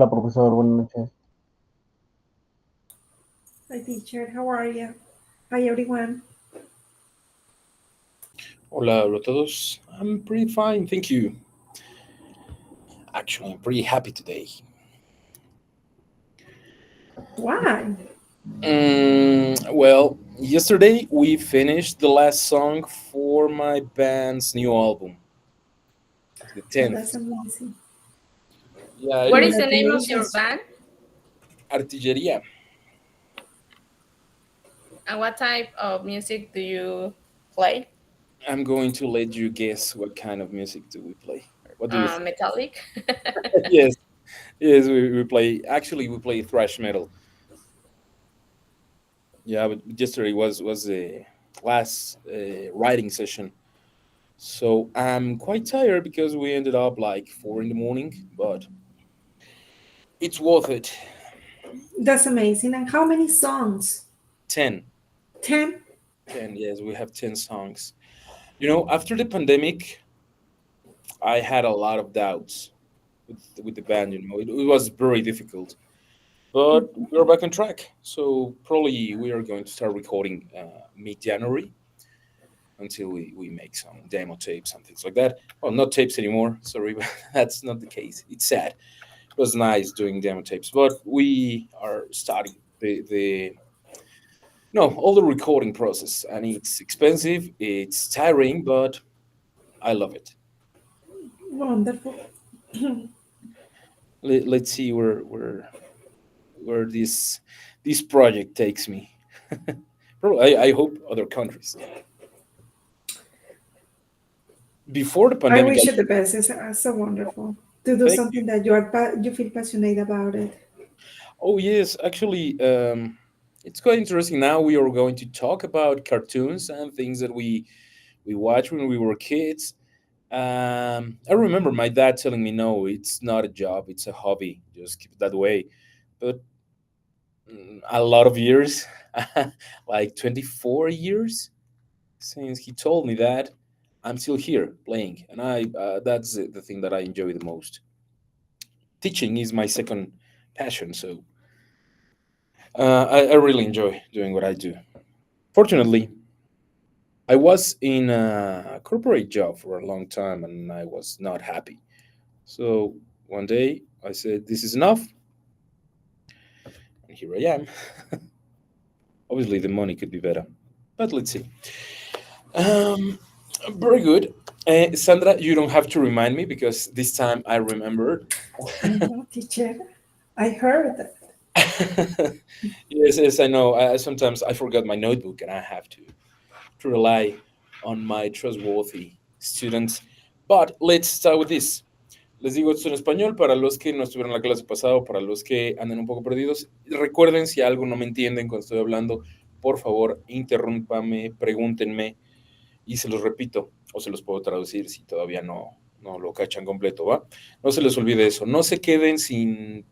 Hola, profesor, buenas noches. Hi, teacher. How are you? Hi, everyone. Hola, hola a todos. I'm pretty fine, thank you. Actually, I'm pretty happy today. Why? Well, yesterday we finished the last song for my band's new album, the Oh, that's 10th. amazing. Yeah, it What was is the name of your Congratulations. band? Artillería. And what type of music do you play? I'm going to let you guess what kind of music do we play. What do you think? Metallic? Yes, yes, we play. Actually, we play thrash metal. Yeah, but yesterday was the last writing session. So I'm quite tired because we ended up like 4 in the morning, but it's worth it. That's amazing. And how many songs? 10. 10? 10, yes, we have 10 songs. After the pandemic, I had a lot of doubts with the band. It was very difficult, but we're back on track. So probably we are going to start recording mid-January until we make some demo tapes and things like that. Well, not tapes anymore, sorry, but that's not the case. It's sad. It was nice doing demo tapes, but we are starting the no all the recording process, and it's expensive, it's tiring, but I love it. Wonderful. Let's see where this project takes me. Probably, I hope other countries. Before the I pandemic, wish you the best. It's so wonderful to do thank something you. that you feel passionate about it. Oh yes, actually, it's quite interesting. Now we are going to talk about cartoons and things that we watched when we were kids. I remember my dad telling me, "No, it's not a job; it's a hobby. Just keep it that way." But a lot of years, like 24 years since he told me that, I'm still here playing, and I that's the thing that I enjoy the most. Teaching is my second passion, so I really enjoy doing what I do. Fortunately, I was in a corporate job for a long time and I was not happy. So one day I said, "This is enough," and here I am. Obviously, the money could be better, but let's see. Um, Very good. Sandra, you don't have to remind me because this time I remembered. I know, teacher. I heard that. Yes, yes, I know. Sometimes I forgot my notebook and I have to rely on my trustworthy students. But let's start with this. Les digo esto en español para los que no estuvieron en la clase pasada o para los que andan un poco perdidos. Recuerden, si algo no me entienden cuando estoy hablando, por favor, interrúmpame, pregúntenme y se los repito o se los puedo traducir si todavía no lo cachan completo, ¿va? No se les olvide eso. No se queden sin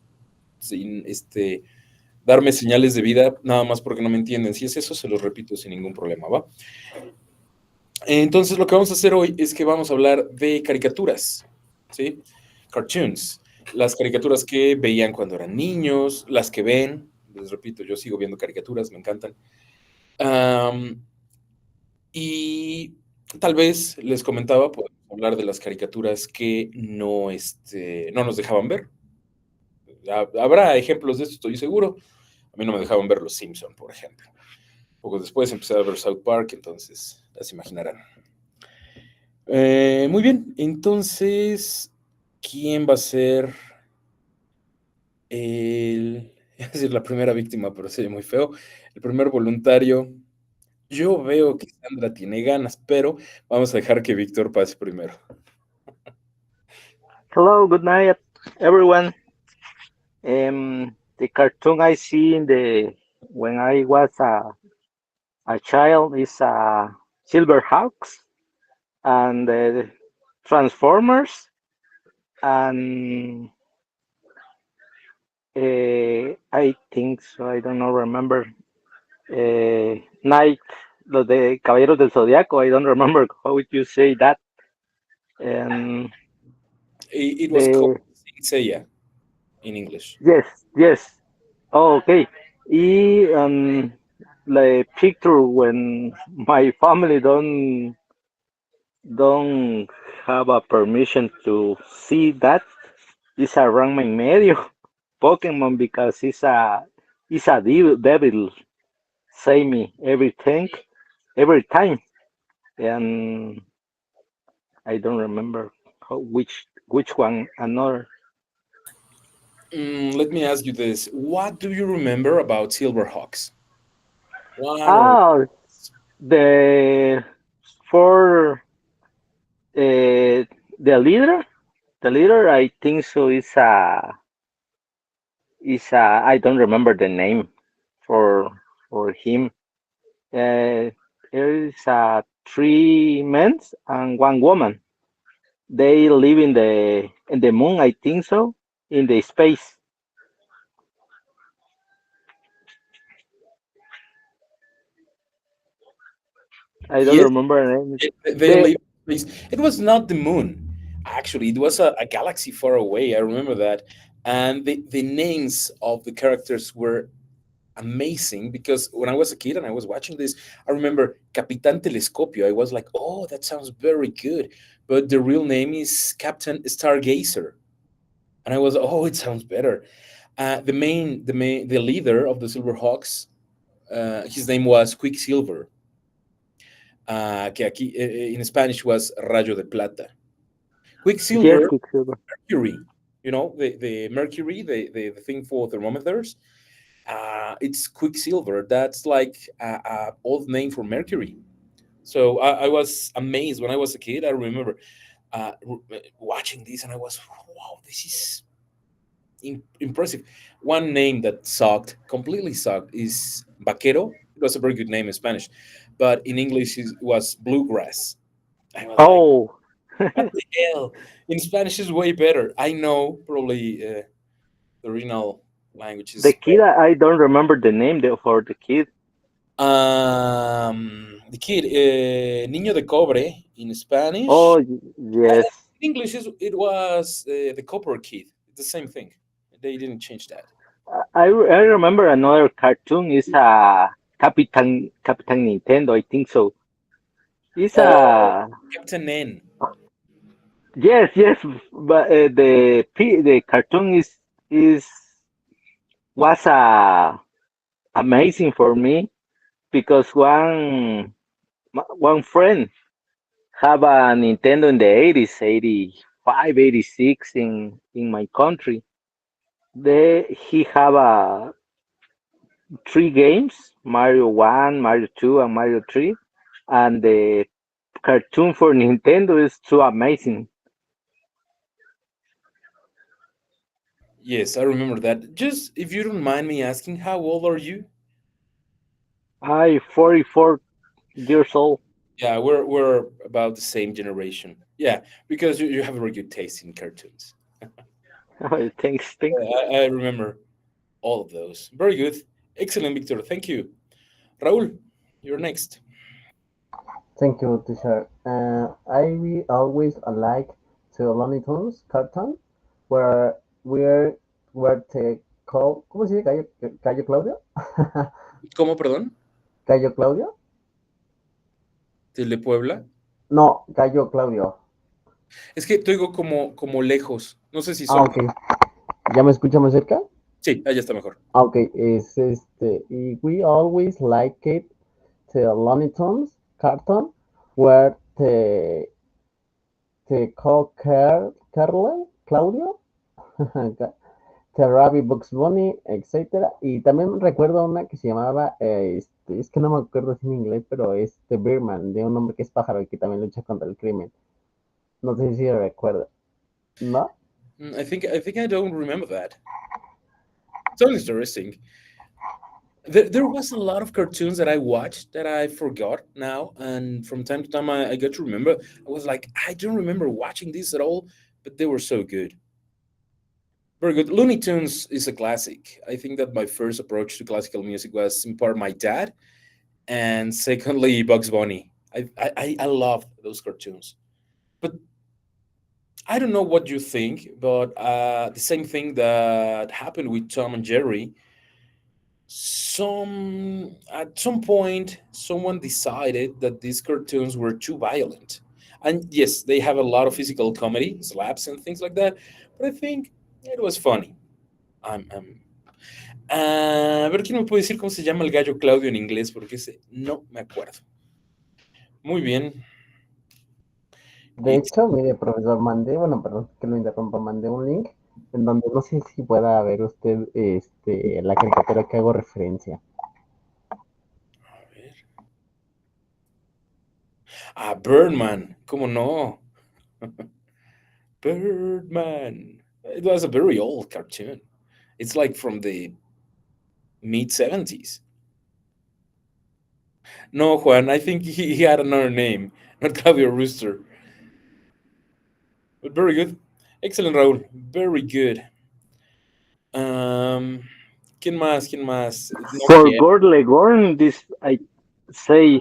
darme señales de vida nada más porque no me entienden. Si es eso, se los repito sin ningún problema, ¿va? Entonces, lo que vamos a hacer hoy es que vamos a hablar de caricaturas, ¿sí? Cartoons. Las caricaturas que veían cuando eran niños, las que ven. Les repito, yo sigo viendo caricaturas, me encantan. Am, y tal vez les comentaba, podemos hablar de las caricaturas que no nos dejaban ver. Habrá ejemplos de esto, estoy seguro. A mí no me dejaban ver Los Simpson, por ejemplo. Poco después empecé a ver South Park, entonces las imaginarán. Muy bien, entonces, ¿quién va a ser es decir, la primera víctima, pero sería muy feo, el primer voluntario? Yo veo que Sandra tiene ganas, pero vamos a dejar que Víctor pase primero. Hello, good night, everyone. The cartoon I see in the when I was a child is Silverhawks and Transformers and I think so. I don't know. Remember Night, los de Caballeros del Zodiaco. I don't remember how would you say that. And It was called the Saint Seiya in English. Yes, yes. Oh, okay. Y like picture when my family don't have a permission to see that is a Ranma en medio Pokemon because it's a devil say me every time and I don't remember which one another. Let me ask you this: what do you remember about Silverhawks? One or Ah, the for the leader. The leader, I think so, is I don't remember the name for for him. There is three men and one woman. They live in the moon, I think so, in the space. I don't yes, remember the name. they The live in space. It was not the moon. Actually, it was a galaxy far away. I remember that, and the names of the characters were amazing because when I was a kid and I was watching this, I remember Capitan Telescopio. I was like, oh, that sounds very good. But the real name is Captain Stargazer. And I was, oh, it sounds better. The leader of the Silverhawks, his name was Quicksilver. Que aquí in Spanish was Rayo de Plata. yes, Quicksilver, Quicksilver. Mercury, the Mercury, the thing for thermometers. It's Quicksilver. That's like a old name for Mercury. So I was amazed when I was a kid. I remember watching this, and I was, wow, this is impressive. One name that sucked, completely sucked, is Vaquero. It was a very good name in Spanish, but in English it was Bluegrass. I was like, Oh, what the hell? In Spanish is way better. I know probably the original language the is kid, I don't remember the name for the kid. the kid, Niño de Cobre in Spanish. Oh, yes. In English, it was the Copper Kid. It's the same thing. They didn't change that. I remember another cartoon is Capitan Nintendo, I think so. It's Oh, a Captain N. yes, yes, but the cartoon is was amazing for me because one friend have a Nintendo in the 80s, 85, 86 in my country. He have three games, Mario 1, Mario 2, and Mario 3, and the cartoon for Nintendo is so amazing. Yes, I remember that. Just if you don't mind me asking, how old are you? I 44 years old. Yeah, we're about the same generation. Yeah, because you have a very good taste in cartoons. Thanks, thanks. I remember all of those. Very good. Excellent, Victor. Thank you. Raul, you're next. Thank you, teacher. I will always like to Looney Tunes cartoon, where we're where the call, ¿cómo se dice? Cayo Claudio? ¿Cómo, perdón? Cayo Claudio? ¿Desde Puebla? No, Cayo Claudio. Es que te oigo como lejos. No sé si Ah, son. ok. ¿Ya me escucha más cerca? Sí, allá está mejor. Ah, ok. Es y we always like it the Looney Tunes cartoon, where the Carly, Claudio, Terrabi, Bugs Bunny, etcétera. Y también recuerdo una que se llamaba, es que no me acuerdo si en inglés, pero es The Birdman, de un hombre que es pájaro y que también lucha contra el crimen. No sé si recuerda, ¿no? I think I don't remember that. Sounds interesting. There was a lot of cartoons that I watched that I forgot now, and from time to time I got to remember. I was like, I don't remember watching this at all, but they were so good. Very good. Looney Tunes is a classic. I think that my first approach to classical music was in part my dad, and secondly Bugs Bunny. I loved those cartoons. But I don't know what you think, but the same thing that happened with Tom and Jerry. At some point, someone decided that these cartoons were too violent, and yes, they have a lot of physical comedy, slaps and things like that. But I think it was funny. I'm a ver, ¿quién me puede decir cómo se llama el gallo Claudio en inglés? Porque ese no me acuerdo. Muy bien. De It's, hecho, mire, profesor, mandé, bueno, perdón que lo interrumpa, mandé un link en donde no sé si pueda ver usted la caricatura que hago referencia. a ver. Birdman. ¿Cómo no? Birdman. It was a very old cartoon. It's like from the mid 70s. No, Juan, I think he had another name, not Claudio Rooster. But very good. Excellent, Raúl. Very good. Um, ¿Quién más? ¿Quién más? Not For yet. Gord Leghorn, this I say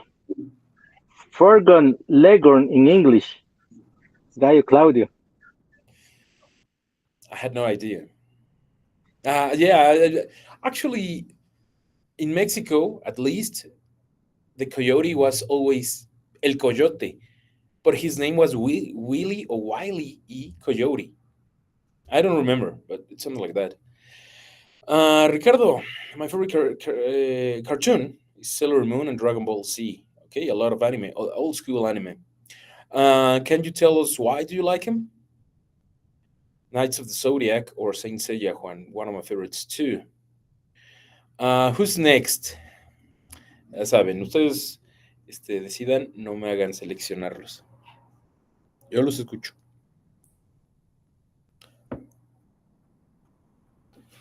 Forgon Leghorn in English. Gallo Claudio. I had no idea. Yeah, actually, in Mexico, at least, the coyote was always El Coyote, but his name was Willie or Wiley E. Coyote. I don't remember, but it's something like that. Ricardo, my favorite cartoon is Sailor Moon and Dragon Ball Z. Okay, a lot of anime, old school anime. Can you tell us why do you like him? Knights of the Zodiac or Saint Seiya, Juan, one of my favorites too. Who's next? Ya saben, ustedes decidan, no me hagan seleccionarlos. Yo los escucho.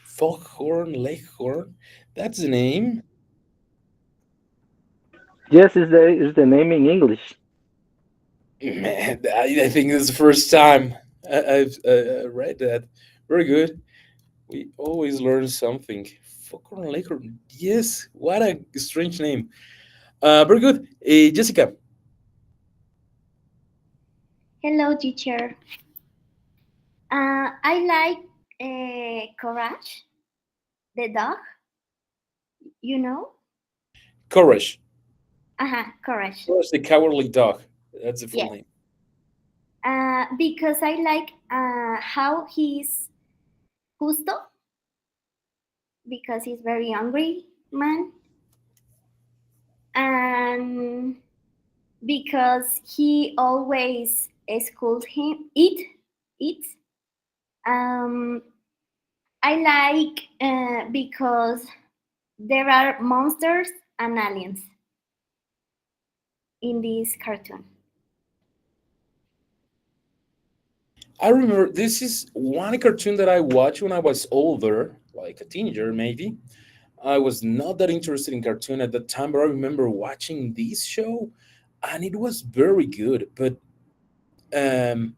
Foghorn Leghorn? That's the name? Yes, is the name in English. Man, I think this is the first time I've read that. Very good. We always learn something. Foghorn Leghorn. Yes, what a strange name. Very good. Jessica, Hello, teacher. I like Courage, the dog. You know? Courage. Courage. Courage the Cowardly Dog. That's the full Yes. name. Because I like how he's justo, because he's very hungry man, and because he always scolds him eat. Um, I like because there are monsters and aliens in this cartoon. I remember this is one cartoon that I watched when I was older, like a teenager maybe. I was not that interested in cartoon at that time, but I remember watching this show and it was very good. But um,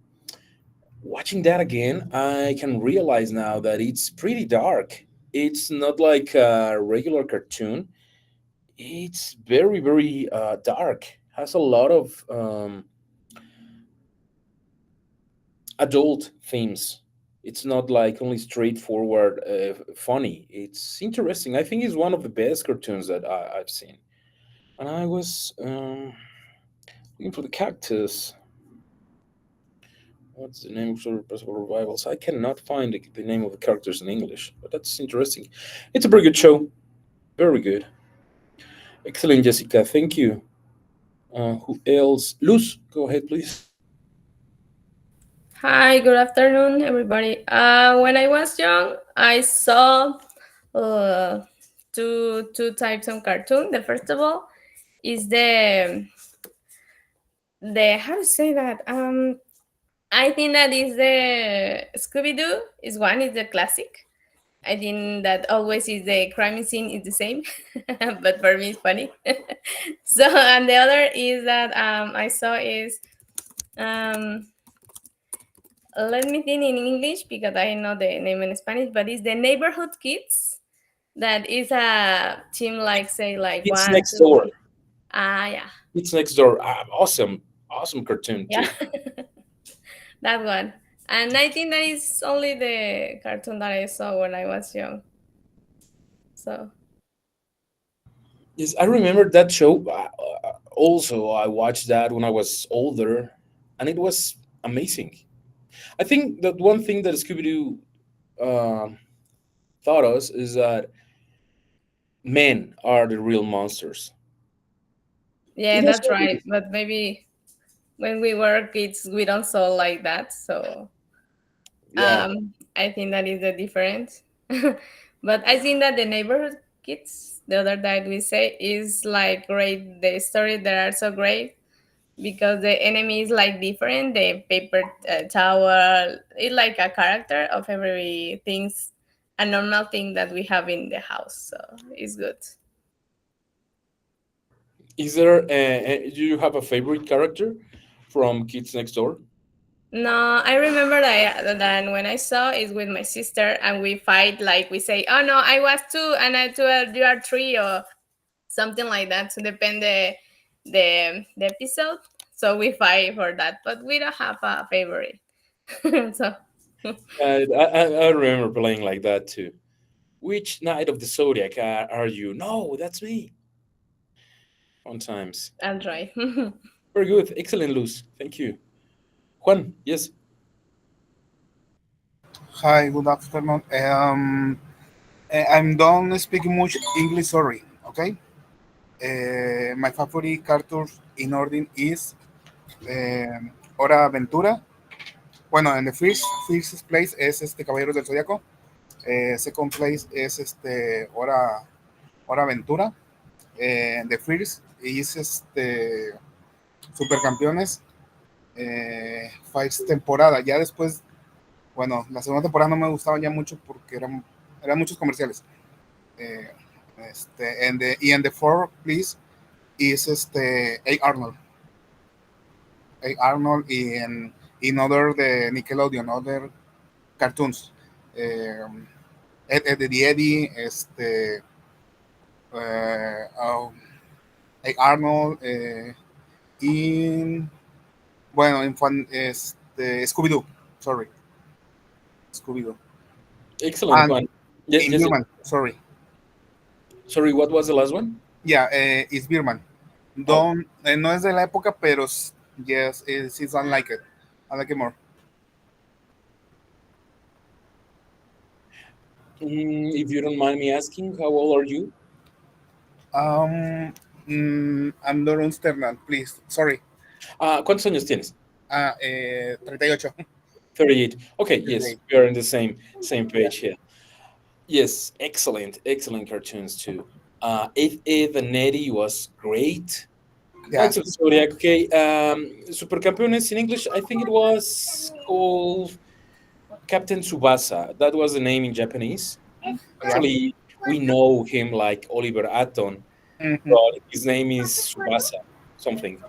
watching that again, I can realize now that it's pretty dark. It's not like a regular cartoon. It's very, very dark. Has a lot of adult themes. It's not like only straightforward funny. It's interesting. I think it's one of the best cartoons that I've seen. And I was looking for the cactus. What's the name of the possible revivals? I cannot find the name of the characters in English, but that's interesting. It's a very good show. Very good. Excellent, Jessica. Thank you. Who else? Luz, go ahead, please. Hi, good afternoon, everybody. When I was young, I saw uh, two types of cartoon. The first of all is the how to say that. I think that is the Scooby Doo. Is one is the classic. I think that always is the crime scene is the same, but for me it's funny. So and the other is that I saw is um let me think in English because I know the name in Spanish, but it's the Neighborhood Kids. That is a team like say like It's one, next two, door. three. Yeah, It's next door. Awesome, awesome cartoon yeah, too. that one. And I think that is only the cartoon that I saw when I was young. So Yes, I remember that show. Also, I watched that when I was older, and it was amazing. I think that one thing that Scooby Doo taught us is that men are the real monsters. yeah, It has that's right. But maybe when we were kids, we don't saw like that. So yeah. I think that is the difference. But I think that the neighborhood kids, the other that we say, is like great. The stories that are so great because the enemy is like different. The paper tower is like a character of every things, a normal thing that we have in the house. So it's good. Is there? Do you have a favorite character from Kids Next Door? No, I remember that when I saw is with my sister and we fight like we say, oh no, I was two and I two, you are three or something like that. To depend the episode. So we fight for that, but we don't have a favorite. So I remember playing like that too. Which Knight of the Zodiac are you? No, that's me. Fun times. I'll try. Very good. Excellent, Luz. Thank you. Juan, yes. Hi, good afternoon. I'm done speaking much English, sorry, okay? My favorite cartoon in order is Hora Aventura. Bueno, en the first place es Caballeros del Zodiaco. Second place es Hora Aventura. The first is Supercampeones. Five temporada. Ya después, bueno, la segunda temporada no me gustaba ya mucho porque eran muchos comerciales. And the fourth please is A. Arnold. A. Arnold in other the Nickelodeon, other cartoons. Ed, Eddie, A. Arnold, bueno, Scooby-Doo, sorry. Scooby-Doo. Excellent, And Juan. Yes, in yes. Birman, sorry. Sorry, what was the last one? Yeah, it's Birman. Don't, no es de la época, pero yes, it's unlike it. I like it more. If you don't mind me asking, how old are you? Andorra Sternal, please. Sorry. ¿Cuántos años tienes? 38. 38. Okay, yes, 38. we are in the same page here. Yes, excellent cartoons too. Ed and Eddie was great. Yeah. Knights of the Zodiac, okay. Supercampeones in English, I think it was called Captain Tsubasa. That was the name in Japanese. Actually, we know him like Oliver Atom, but his name is Tsubasa something.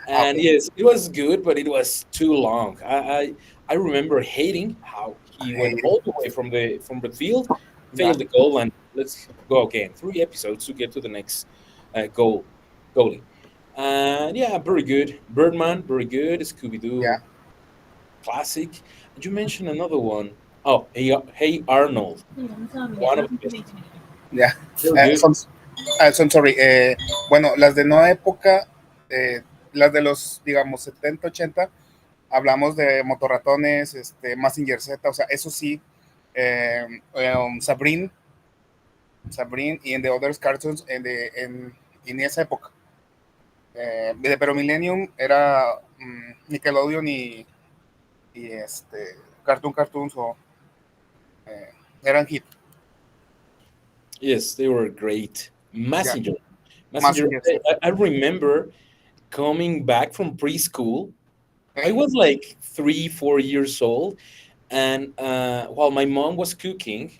And yes, it was good, but it was too long. I remember hating how he went all the way from the field, failed the goal, and let's go again. 3 episodes to get to the next goalie. And yeah, very good. Birdman, very good. Scooby Doo, classic. And you mentioned another one. Oh, Hey Arnold, one of the best. Yeah. Very good. Sorry. Bueno, las de nueva época, las de los, digamos, 70, 80, hablamos de Motorratones, Mazinger Z, o sea, eso sí, Sabrine y en the other cartoons en esa época. Pero Millennium era Nickelodeon y Cartoons o eran hit. Yes, they were great. Messenger. Messenger. I remember coming back from preschool. I was like 3-4 years old, and while my mom was cooking,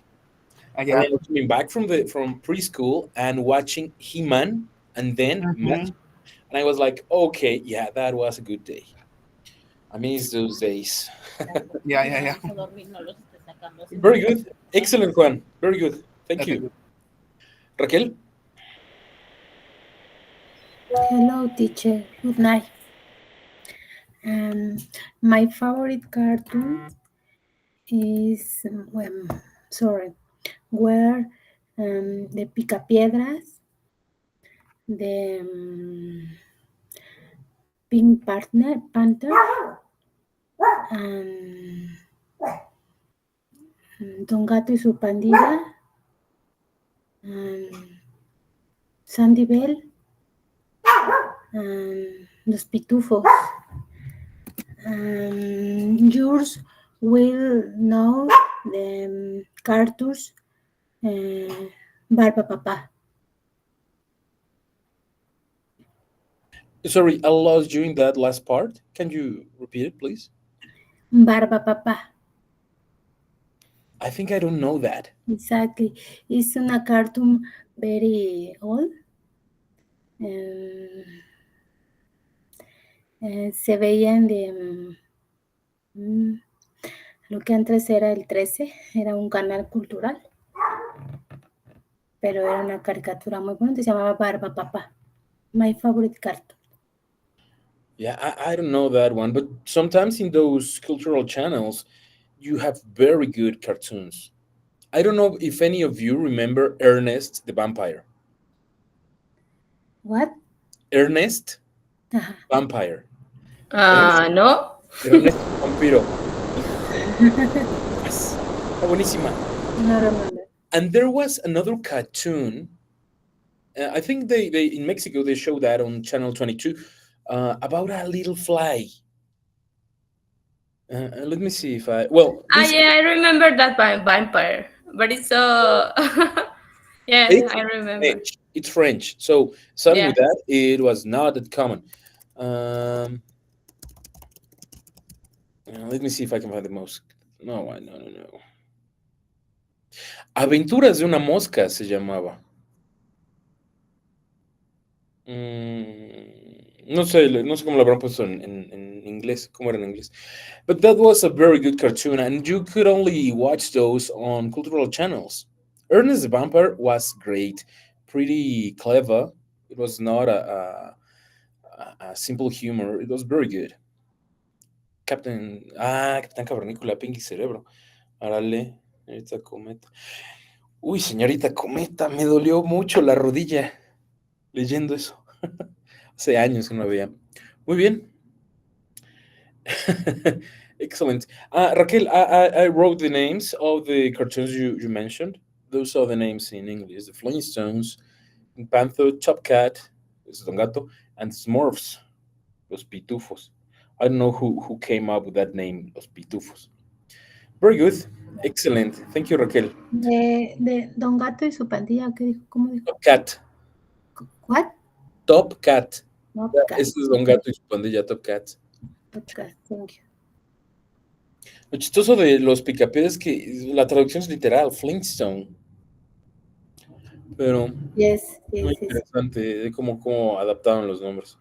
I remember coming back from preschool and watching He-Man, and then Messenger. And I was like, okay, yeah, that was a good day. I miss those days. Yeah. Very good. Excellent, Juan. Very good. Thank you. Raquel? Hello, teacher. Good night. My favorite cartoon is sorry, were the Picapiedras, the Pink Panther, and Don Gato y su pandilla, and Sandy Bell, and Los Pitufos. Yours will know the cartoons Barba Papa. Sorry, I lost you in that last part. Can you repeat it, please? Barba Papa. I think I don't know that. Exactly. It's a cartoon very old. Se veían de lo que antes era el 13, era un canal cultural, pero era una caricatura muy buena, se llamaba Barba Papa. My favorite cartoon. Yeah, I don't know that one, but sometimes in those cultural channels, you have very good cartoons. I don't know if any of you remember Ernest the Vampire. What? Ernest Ajá. Vampire. No. Ernest Vampiro. Yes. Está buenísima. No remember. And there was another cartoon. I think they in Mexico they show that on Channel 22 about a little fly. Let me see if I Yeah, I remember that vampire, but it's so yeah, I remember. French. It's French. So starting Yeah. with that, it was not that common. Let me see if I can find the most. No. Aventuras de una mosca se llamaba. No sé cómo lo habrán puesto en inglés, cómo era en inglés. But that was a very good cartoon, and you could only watch those on cultural channels. Ernest the Vampire was great, pretty clever. It was not a simple humor. It was very good. Capitán Cavernícola, Pinky Cerebro. Árale, señorita Cometa. Uy, señorita Cometa, me dolió mucho la rodilla leyendo eso. Hace años que no veía. Muy bien. Excellent. Raquel, I wrote the names of the cartoons you mentioned. Those are the names in English. The Flintstones, Panther, Top Cat, Don Gato, and Smurfs, Los Pitufos. I don't know who came up with that name, Los Pitufos. Very good. Excellent. Thank you, Raquel. De Don Gato y su pandilla, ¿qué dijo? ¿Cómo dijo? Top Cat. What? Top Cat. Top Cat. Ese es Don Gato y su pandilla, Top Cat. Top Cat, thank you. Lo chistoso de los Picapiedras es que la traducción es literal, Flintstone. Pero Yes. muy interesante de cómo adaptaron los nombres.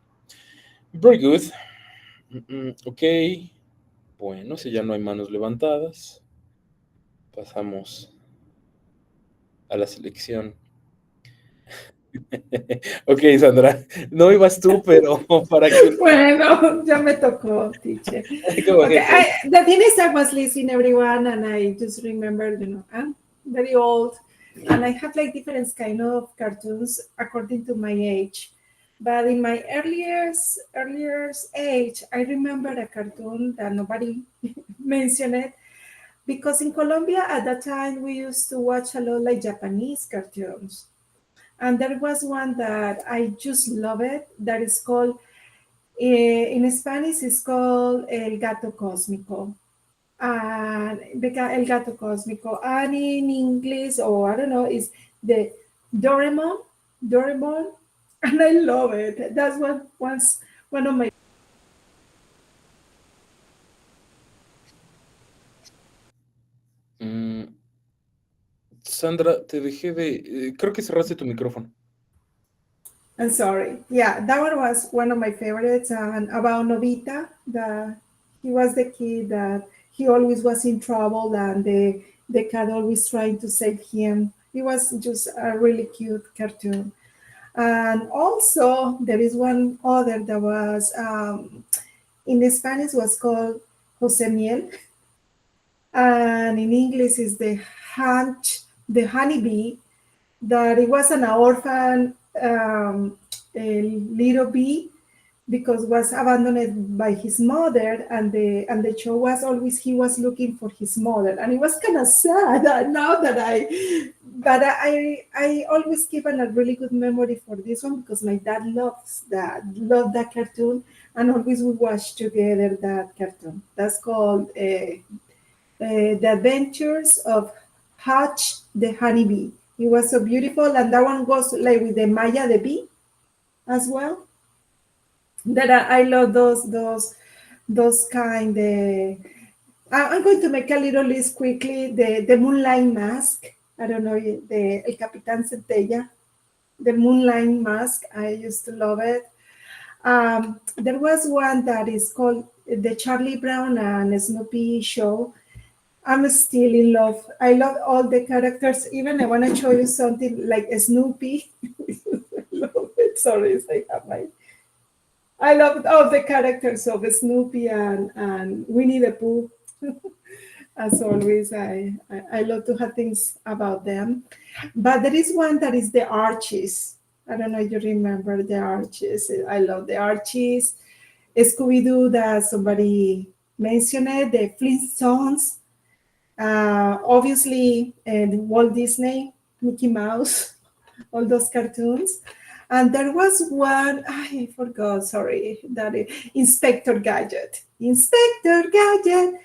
Very good. Ok. Bueno, si ya no hay manos levantadas, pasamos a la selección. Ok, Sandra, no ibas tú, pero para que... Bueno, ya me tocó, teacher. Okay, the thing is, I was listening everyone, and I just remember, I'm very old, and I have like different kind of cartoons according to my age. But in my earliest age, I remember a cartoon that nobody mentioned it, because in Colombia at that time we used to watch a lot like Japanese cartoons. And there was one that I just love it, that is called, in Spanish, it's called El Gato Cósmico. El Gato Cósmico. And in English, or I don't know, is the Doraemon. And I love it. That's one of my... Sandra, te dejé de... creo que cerraste tu micrófono. I'm sorry. Yeah, that one was one of my favorites. And about Novita, he was the kid that he always was in trouble, and the cat always trying to save him. It was just a really cute cartoon. And also, there is one other that was, in Spanish, was called José Miel. and in English is the Hunch, the Honeybee, that it was an orphan a little bee because was abandoned by his mother, and the show was always he was looking for his mother, and it was kind of sad. Now that but I always keep a really good memory for this one because my dad loved that cartoon, and always we watch together that cartoon. That's called The Adventures of Hutch the Honeybee. It was so beautiful, and that one goes like with the Maya the bee as well. That I love those kind. I'm going to make a little list quickly. The Moonlight Mask. I don't know the El Capitán Centella. The Moonlight Mask. I used to love it. There was one that is called the Charlie Brown and Snoopy show. I'm still in love. I love all the characters. Even I want to show you something like Snoopy. I love it. Sorry, I have my. I love all the characters of Snoopy and Winnie the Pooh. As always, I love to have things about them. But there is one that is the Archies. I don't know if you remember the Archies. I love the Archies. Scooby-Doo that somebody mentioned it, the Flintstones. Obviously, Walt Disney, Mickey Mouse, all those cartoons. And there was one, I forgot, sorry, that is Inspector Gadget. Inspector Gadget,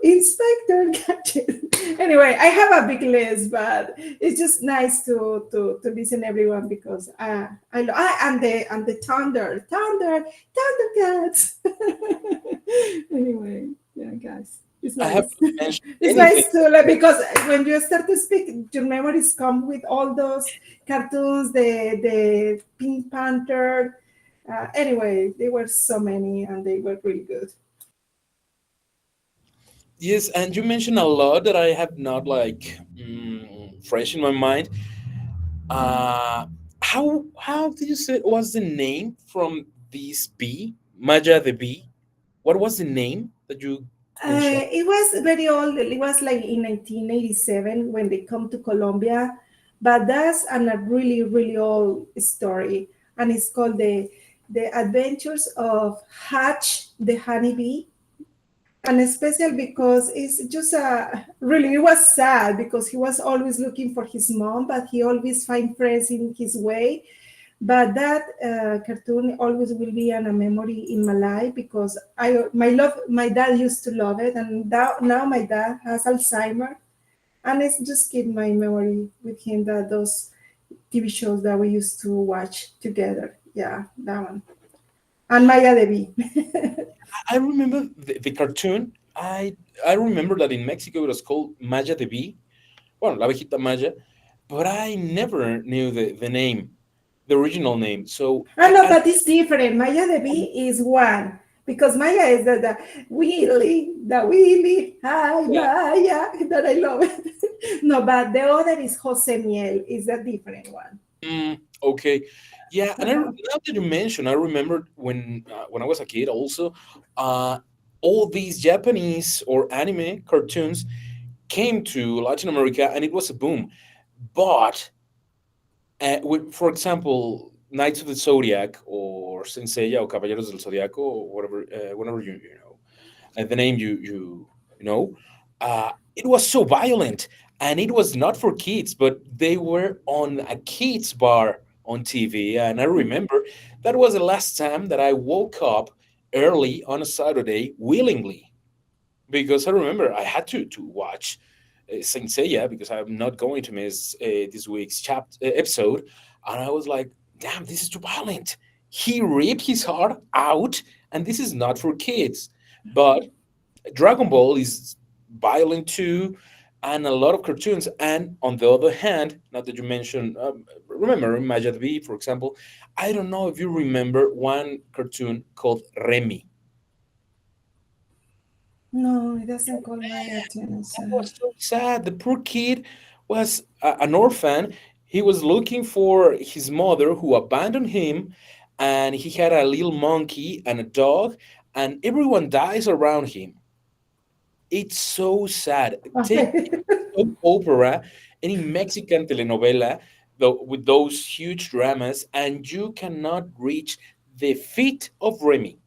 Inspector Gadget. Anyway, I have a big list, but it's just nice to listen everyone because and the Thundercats. Anyway, yeah, guys. It's I nice. have to mention It's anything. nice to like because when you start to speak, your memories come with all those cartoons, the Pink Panther. Anyway, there were so many, and they were really good. Yes, and you mentioned a lot that I have not like fresh in my mind. Uh, how did you say was the name from this bee, Maja the bee? What was the name that you mentioned? It was very old. It was like in 1987 when they come to Colombia, but that's a really really old story, and it's called the Adventures of Hatch the Honeybee. And special because it's just really it was sad because he was always looking for his mom, but he always find friends in his way. But that cartoon always will be a memory in my life because my dad used to love it, and now my dad has Alzheimer, and it's just keep my memory with him that those TV shows that we used to watch together. Yeah, that one and Maya Devi. I remember the cartoon. I remember that in Mexico it was called Maya the bee. Well, La Abejita Maya, but I never knew the name, the original name. So I know, but it's different. Maya Devi is one because Maya is the Willy, hi Maya, that I love it. No, but the other is Jose Miel, is a different one. Okay, yeah, and Uh-huh. now that you mention, I remembered when I was a kid also, uh, all these Japanese or anime cartoons came to Latin America, and it was a boom. But for example, Knights of the Zodiac or Senseiya or Caballeros del Zodiaco or whatever, whenever you know the name you know, it was so violent, and it was not for kids, but they were on a kids bar on TV, and I remember that was the last time that I woke up early on a Saturday willingly because I remember I had to watch Saint Seiya because I'm not going to miss this week's episode, and I was like, "Damn, this is too violent." He ripped his heart out, and this is not for kids. But Dragon Ball is violent too, and a lot of cartoons. And on the other hand, now that you mentioned, remember Majid V, for example, I don't know if you remember one cartoon called Remy. No, it doesn't call my attention. Was so sad. The poor kid was an orphan. He was looking for his mother who abandoned him, and he had a little monkey and a dog, and everyone dies around him. It's so sad. Take soap opera, any Mexican telenovela, with those huge dramas, and you cannot reach the feet of Remy.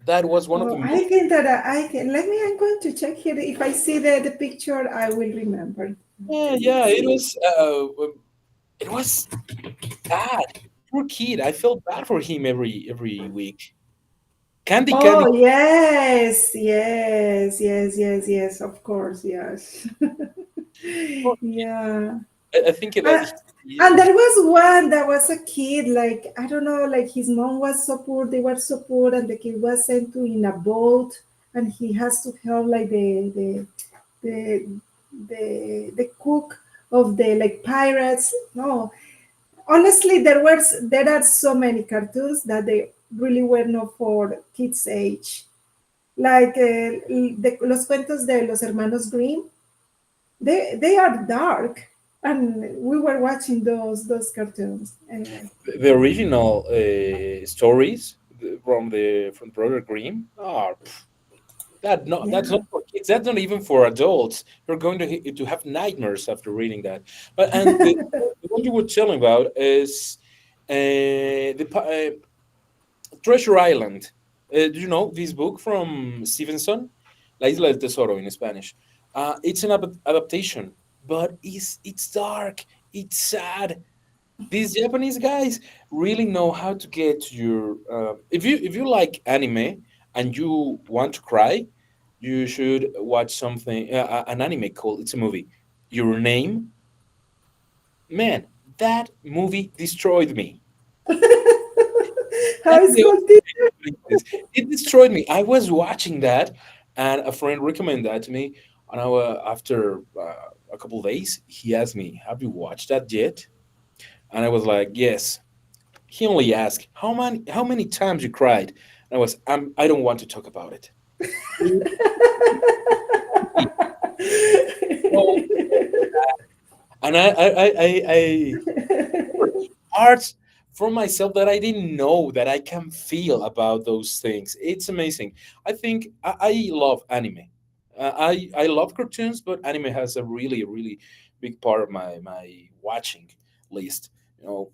That was one of the Oh, most. I think that I can. Let me. I'm going to check here. If I see the picture, I will remember. Yeah, Let me yeah. see. It was bad. Poor kid. I felt bad for him every week. Candy, Candy. Oh yes, yes, yes, yes, yes. Of course, yes. Yeah. I think that Uh, he and is there was one that was a kid, like I don't know, like his mom was so poor, they were so poor, and the kid was sent to in a boat, and he has to help like the the cook of the like pirates. No, honestly, there are so many cartoons that they really were not for kids' age, like los cuentos de los hermanos Grimm. They are dark, and we were watching those cartoons anyway. the original stories from Brother Grimm are that's Yeah. not for kids. That's not even for adults. You're going to have nightmares after reading that. But and the one you were telling about is Treasure Island. Do you know this book from Stevenson? La Isla del Tesoro in Spanish. It's an adaptation, but it's dark. It's sad. These Japanese guys really know how to get to your. If you like anime and you want to cry, you should watch something an anime called. It's a movie. Your Name, man. That movie destroyed me. High That's the school only teacher. way to put this. It destroyed me. I was watching that, and a friend recommended that to me. And after a couple of days, he asked me, "Have you watched that yet?" And I was like, "Yes." He only asked, "How many times you cried?" And I don't want to talk about it. No. And I parts from myself that I didn't know that I can feel about those things. It's amazing. I think I love anime. I love cartoons, but anime has a really big part of my watching list. You know,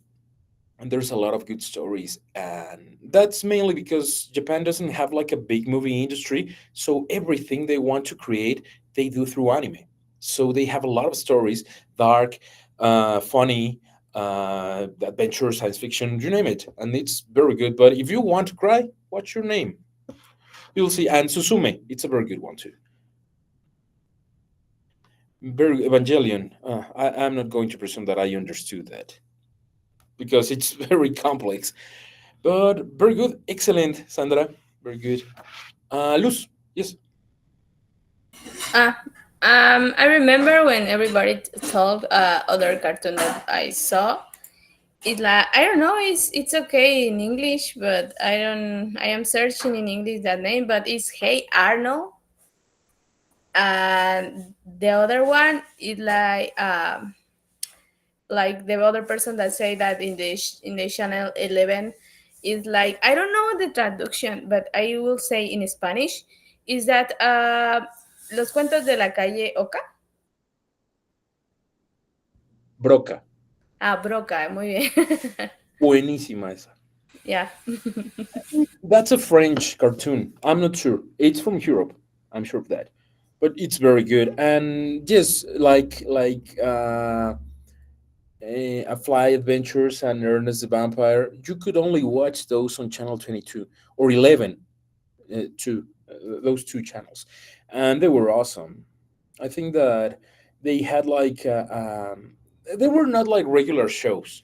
and there's a lot of good stories, and that's mainly because Japan doesn't have like a big movie industry, so everything they want to create they do through anime. So they have a lot of stories, dark, funny, adventure, science fiction, you name it, and it's very good. But if you want to cry, watch Your Name. You'll see. And Susume, it's a very good one too. Very Evangelion. I'm not going to presume that I understood that because it's very complex. But very good, excellent, Sandra. Very good. Luz, yes. Ah, I remember when everybody told other cartoon that I saw. It's like I don't know. It's okay in English, but I don't. I am searching in English that name, but it's Hey Arnold. And the other one is like the other person that say that in the channel 11 is like I don't know the traduction, but I will say in Spanish is that los cuentos de la calle Oca. Broca. Ah, Broca, muy bien. Buenísima esa. Yeah. That's a French cartoon. I'm not sure. It's from Europe. I'm sure of that. But it's very good. And yes, a Fly Adventures and Ernest the Vampire, you could only watch those on channel 22 or 11, those two channels. And they were awesome. I think that they had they were not like regular shows,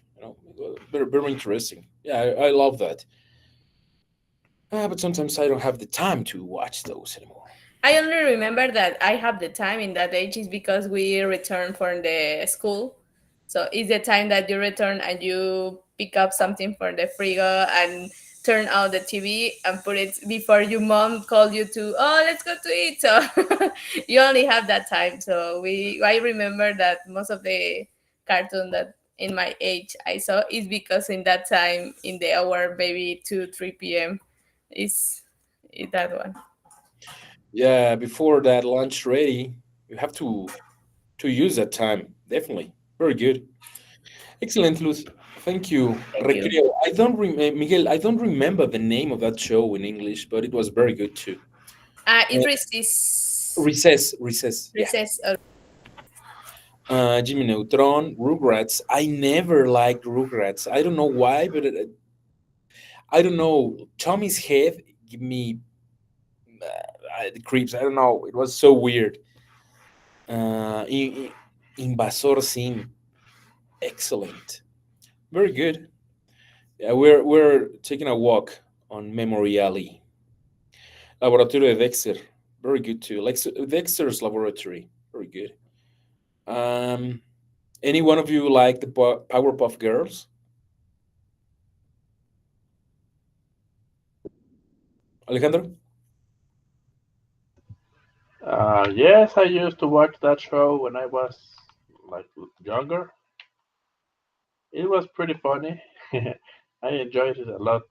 very interesting. Yeah, I love that. But sometimes I don't have the time to watch those anymore. I only remember that I have the time in that age is because we return from the school. So it's the time that you return and you pick up something from the frigo and turn out the TV and put it before your mom called you to, oh, let's go to eat. So you only have that time. So I remember that most of the cartoon that in my age I saw is because in that time in the hour maybe 2 3 p.m. is that one. Yeah, before that lunch ready, you have to use that time. Definitely. Very good. Excellent, Luz. Thank you. Thank you. Recreo. I don't Miguel, I don't remember the name of that show in English, but it was very good too. It Uh, resists Recess, Recess. Yeah. recess. Jimmy Neutron, Rugrats. I never liked Rugrats. I don't know why, but I don't know. Tommy's head give me the creeps. I don't know. It was so weird. Invasor Sim. Excellent. Very good. Yeah, we're taking a walk on memory alley. Laboratorio de Dexter. Very good too. Like Dexter's Laboratory. Very good. Um, any one of you like the Powerpuff Girls? Alejandro? Yes, I used to watch that show when I was like younger. It was pretty funny. I enjoyed it a lot.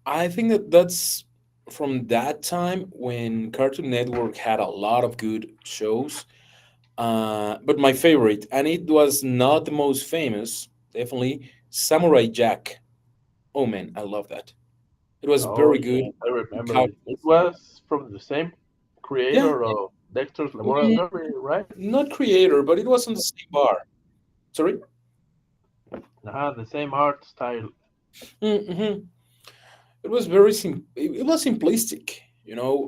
I think that that's from that time when Cartoon Network had a lot of good shows. But my favorite, and it was not the most famous, definitely Samurai Jack. Oh man, I love that. It was Oh very good. yes, I remember Cow- it. It was from the same Yeah, creator of Dexter's mm, Laboratory, right? not creator, but it was on the same bar. Sorry. The same art style. Mm-hmm. It was it was simplistic,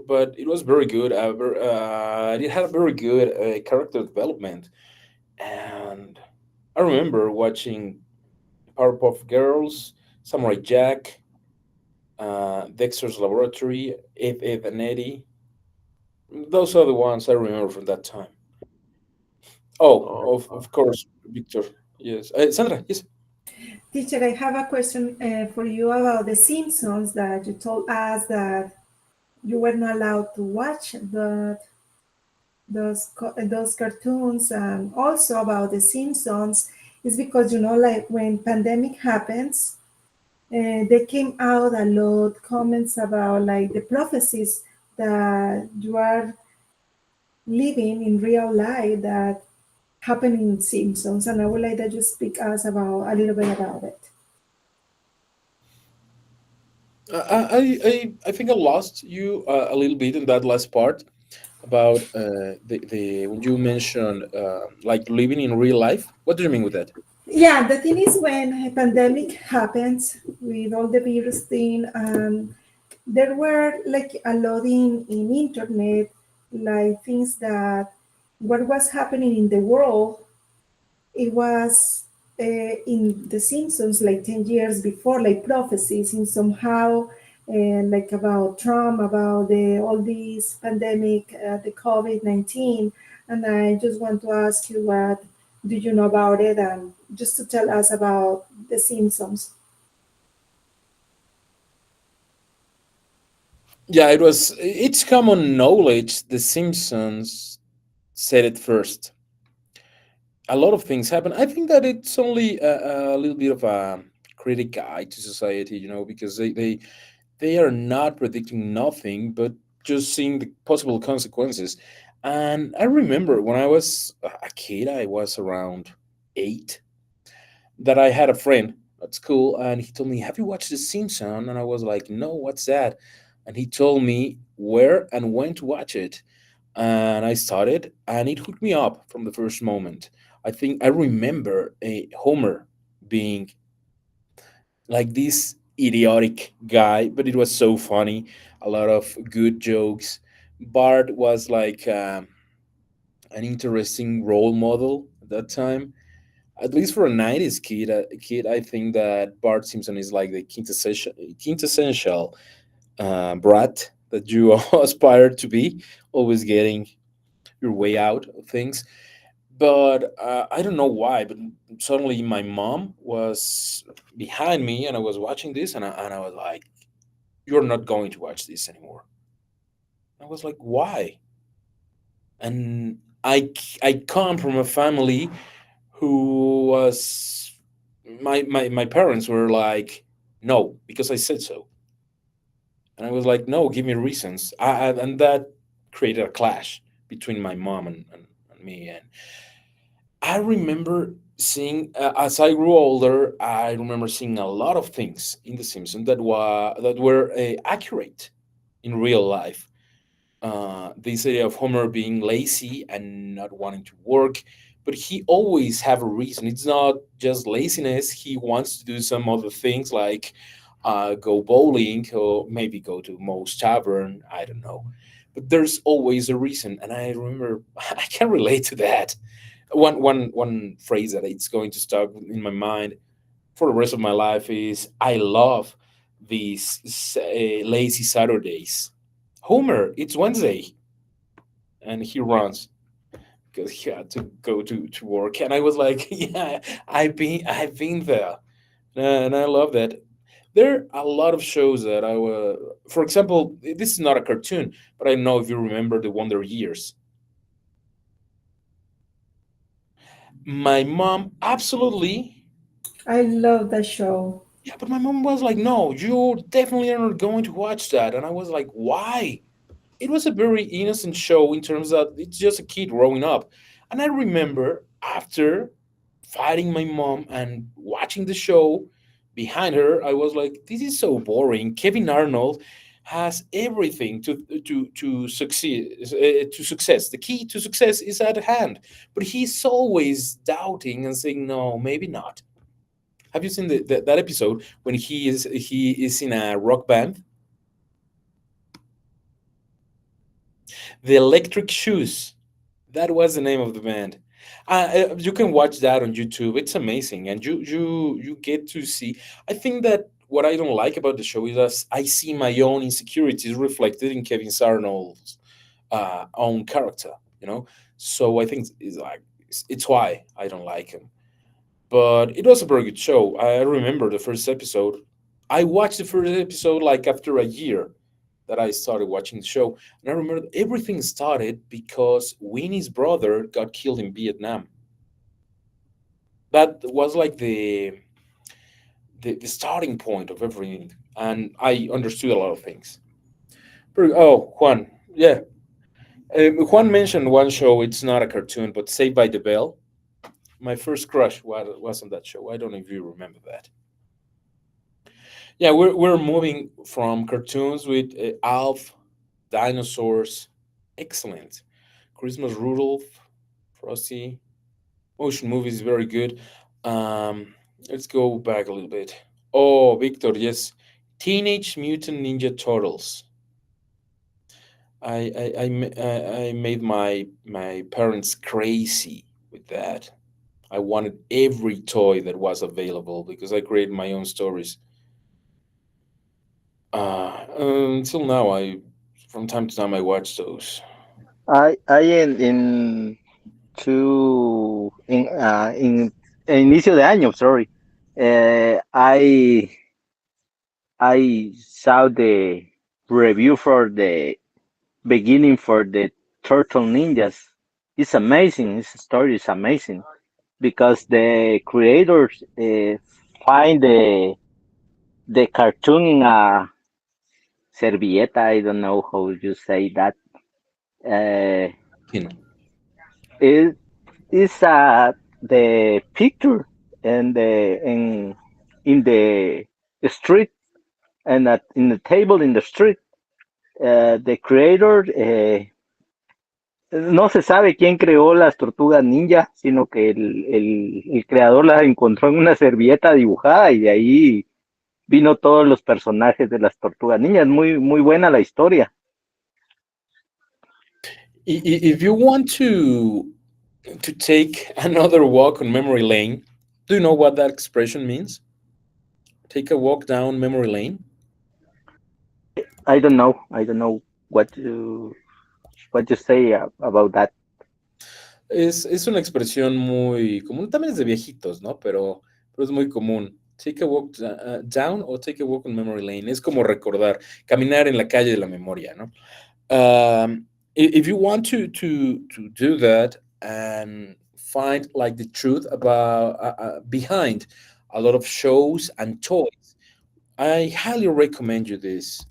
but it was very good. It had a very good character development, and I remember watching Powerpuff Girls, Samurai Jack, Dexter's Laboratory, Eve and Eddie. Those are the ones I remember from that time. Oh, Oh, of course, Victor. Yes, Sandra. Yes. Teacher, I have a question for you about the Simpsons that you told us that you were not allowed to watch those cartoons, and also about the Simpsons is because like when pandemic happens, they came out a lot comments about like the prophecies that you are living in real life that happen in Simpsons, and I would like that you speak us about a little bit about it. I think I lost you a little bit in that last part about the when you mentioned like living in real life. What do you mean with that? Yeah, the thing is when a pandemic happens with all the virus thing, there were like a lot in internet, like things that what was happening in the world, it was in The Simpsons like 10 years before, like prophecies in somehow, like about Trump, about all these pandemic, the COVID-19. And I just want to ask you what do you know about it, and just to tell us about The Simpsons. Yeah, it's common knowledge. The Simpsons said it first. A lot of things happen. I think that it's only a little bit of a critic guide to society, because they are not predicting nothing, but just seeing the possible consequences. And I remember when I was a kid, I was around 8, that I had a friend at school, and he told me, "Have you watched The Simpsons?" And I was like, "No, what's that?" And he told me where and when to watch it, and I started, and it hooked me up from the first moment. I think I remember a Homer being like this idiotic guy, but it was so funny. A lot of good jokes. Bart was like an interesting role model at that time, at least for a '90s kid. I think that Bart Simpson is like the quintessential brat that you aspire to be, always getting your way out of things. But I don't know why, but suddenly my mom was behind me and I was watching this, and I was like, "You're not going to watch this anymore." I was like, "Why?" And I come from a family who was my parents were like, "No, because I said so." And I was like, no, give me reasons. And that created a clash between my mom and me. And I remember seeing, as I grew older, I remember seeing a lot of things in The Simpsons that were accurate in real life. This idea of Homer being lazy and not wanting to work, but he always have a reason. It's not just laziness. He wants to do some other things like go bowling or maybe go to Moe's Tavern. I don't know, but there's always a reason. And I remember I can relate to that. One phrase that it's going to stuck in my mind for the rest of my life is I love these lazy Saturdays. Homer, it's Wednesday, and he runs because he had to go to work. And I was like, yeah, I've been there, and I love that. There are a lot of shows that I was, for example, this is not a cartoon, but I don't know if you remember the Wonder Years. My mom absolutely, I love that show. yeah, but my mom was like, no, you definitely are not going to watch that. And I was like, why? It was a very innocent show in terms that it's just a kid growing up. And I remember after fighting my mom and watching the show behind her, I was like, this is so boring. Kevin Arnold has everything to succeed to success. The key to success is at hand, but he's always doubting and saying, no, maybe not. Have you seen that episode when he is in a rock band? The Electric Shoes. That was the name of the band. You can watch that on YouTube. It's amazing, and you get to see. I think that what I don't like about the show is that I see my own insecurities reflected in Kevin Arnold's own character. You know, so I think it's why I don't like him. But it was a very good show. I remember the first episode. I watched the first episode like after a year that I started watching the show. And I remember everything started because Winnie's brother got killed in Vietnam. That was like the starting point of everything. And I understood a lot of things. Oh, Juan. Yeah. Juan mentioned one show. It's not a cartoon, but Saved by the Bell. My first crush was on that show. I don't know if you remember that. Yeah, we're moving from cartoons with Alf, dinosaurs, excellent. Christmas Rudolph, Frosty, motion movies, very good. Let's go back a little bit. Oh, Victor, yes, Teenage Mutant Ninja Turtles. I made my parents crazy with that. I wanted every toy that was available because I created my own stories. Until now, from time to time I watch those. I in two in inicio de año, sorry. I saw the review for the beginning for the Turtle Ninjas. It's amazing. This story is amazing because the creators find the cartoon in a servilleta. I don't know how you say that. Uh, You know, it is the picture and in the street and in the table in the street. The creator no se sabe quién creó las tortugas ninja, sino que el creador las encontró en una servilleta dibujada y de ahí vino todos los personajes de las tortugas ninjas. Muy, muy buena la historia. if you want to take another walk on memory lane, do you know what that expression means? Take a walk down memory lane. I don't know. I don't know what you say about that. Es una expresión muy común, también es de viejitos, ¿no? Pero es muy común. Take a walk down o take a walk on memory lane. Es como recordar, caminar en la calle de la memoria, ¿no? If you want to do that and find like the truth about behind a lot of shows and toys, I highly recommend you this.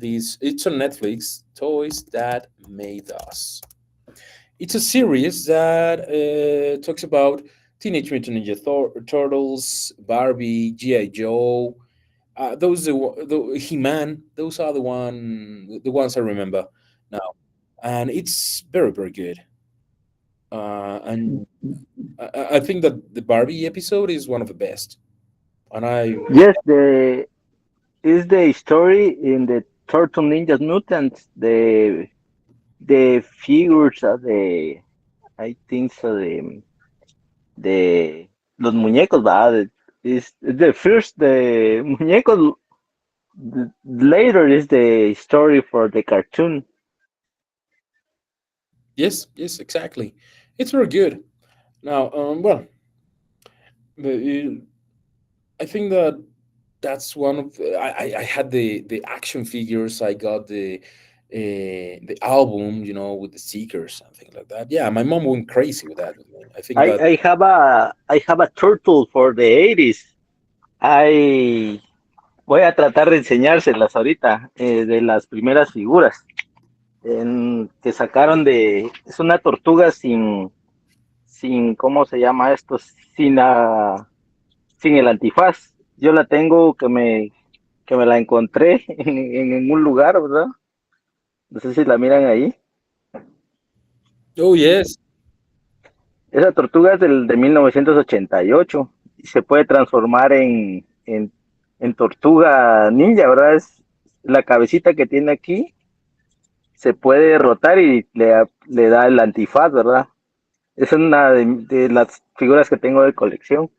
It's on Netflix. Toys That Made Us. It's a series that talks about Teenage Mutant Ninja Turtles, Barbie, GI Joe. The He-Man. Those are the ones I remember now, and it's very very good. And I think that the Barbie episode is one of the best. And I Yes, the is the story in the Turtle Ninja Mutants. The figures are the I think so de los muñecos, ¿verdad? Is the first the muñecos. Later is the story for the cartoon. yes, exactly. It's very good. Now, well, I think that that's one of I had the action figures. I got the album, with the stickers and things like that. Yeah, my mom went crazy with that. I think that I have a turtle for the 80s. I voy a tratar de enseñárselas ahorita de las primeras figuras que sacaron es una tortuga sin ¿cómo se llama esto? Sin el antifaz. Yo la tengo que me la encontré en un lugar, ¿verdad? No sé si la miran ahí. oh yes. Esa tortuga es de 1988 y se puede transformar en tortuga ninja, ¿verdad? Es la cabecita que tiene aquí, se puede rotar y le da el antifaz, ¿verdad? Es una de las figuras que tengo de colección.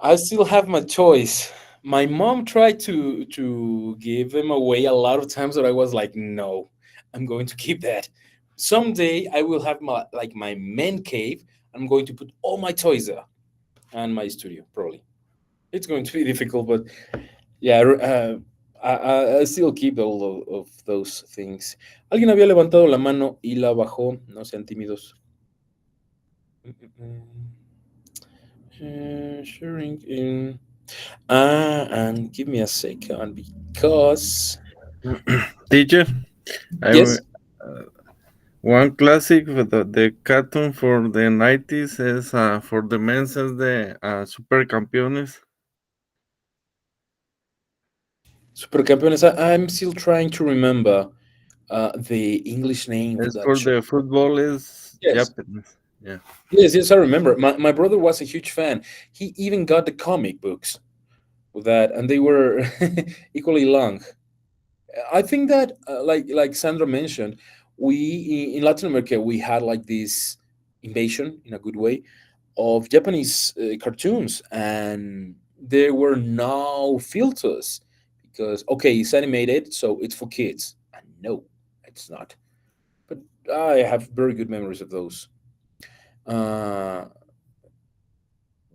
I still have my choice. My mom tried to give them away a lot of times, but I was like, no, I'm going to keep that. Someday I will have my man cave. I'm going to put all my toys there and my studio probably. It's going to be difficult, but yeah, I still keep all of those things. Alguien había levantado la mano y la bajó. No sean tímidos. Sharing in. And give me a second because Teacher, I yes, one classic for the cartoon for the 90s is for the men's is the Supercampeones. Supercampeones. I'm still trying to remember the English name for As that for show. the football is Yes, Japanese. Yeah. yes, I remember. My brother was a huge fan. He even got the comic books with that, and they were equally long. I think that, like Sandra mentioned, we in Latin America we had like this invasion in a good way of Japanese cartoons, and there were no filters because okay, it's animated, so it's for kids. And no, it's not. But I have very good memories of those. Uh,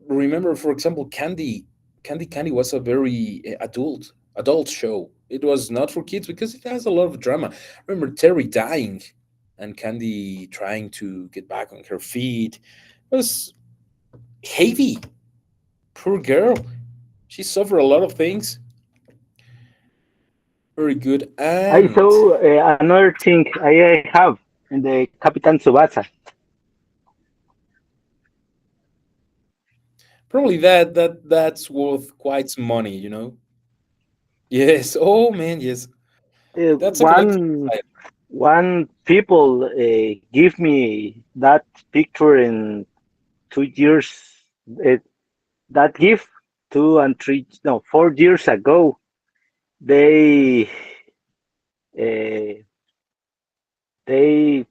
Remember, for example, Candy was a very adult show. It was not for kids because it has a lot of drama. Remember Terry dying and Candy trying to get back on her feet. It was heavy. Poor girl. She suffered a lot of things. Very good. I And saw another thing I have in the Capitan Tsubasa. probably that's worth quite some money. Yes. Oh man, yes. That's a collector's One item. one people give me that picture in 2 years. Uh, that gift 2 and 3 no 4 years ago. They uh, they